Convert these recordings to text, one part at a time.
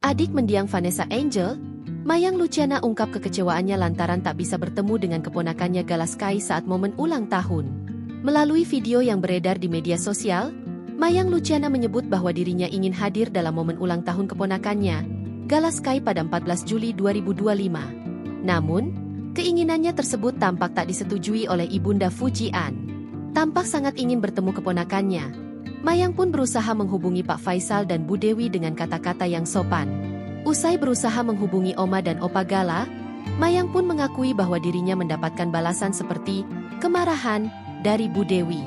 Adik mendiang Vanessa Angel, Mayang Luciana ungkap kekecewaannya lantaran tak bisa bertemu dengan keponakannya Gala Sky saat momen ulang tahun. Melalui video yang beredar di media sosial, Mayang Luciana menyebut bahwa dirinya ingin hadir dalam momen ulang tahun keponakannya, Gala Sky pada 14 Juli 2025. Namun, keinginannya tersebut tampak tak disetujui oleh ibunda Fuji An. Tampak sangat ingin bertemu keponakannya. Mayang pun berusaha menghubungi Pak Faisal dan Bu Dewi dengan kata-kata yang sopan. Usai berusaha menghubungi Oma dan Opa Gala, Mayang pun mengakui bahwa dirinya mendapatkan balasan seperti kemarahan dari Bu Dewi.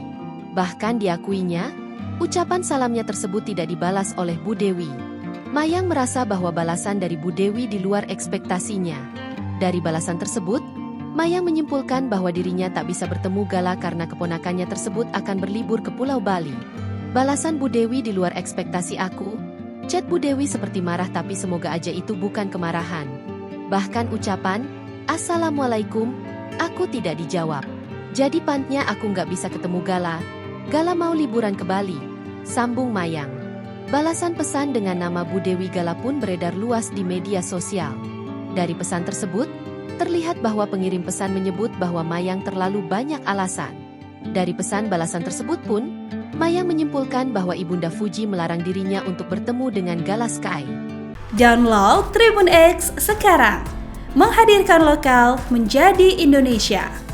Bahkan diakuinya, ucapan salamnya tersebut tidak dibalas oleh Bu Dewi. Mayang merasa bahwa balasan dari Bu Dewi di luar ekspektasinya. Dari balasan tersebut, Mayang menyimpulkan bahwa dirinya tak bisa bertemu Gala karena keponakannya tersebut akan berlibur ke Pulau Bali. Balasan Bu Dewi di luar ekspektasi aku. Chat Bu Dewi seperti marah tapi semoga aja itu bukan kemarahan. Bahkan ucapan, Assalamualaikum, aku tidak dijawab. Jadi pantnya aku nggak bisa ketemu Gala. Gala mau liburan ke Bali. Sambung Mayang. Balasan pesan dengan nama Bu Dewi Gala pun beredar luas di media sosial. Dari pesan tersebut, terlihat bahwa pengirim pesan menyebut bahwa Mayang terlalu banyak alasan. Dari pesan balasan tersebut pun, Mayang menyimpulkan bahwa ibunda Fuji melarang dirinya untuk bertemu dengan Gala Sky. Download Tribun X sekarang, menghadirkan lokal menjadi Indonesia.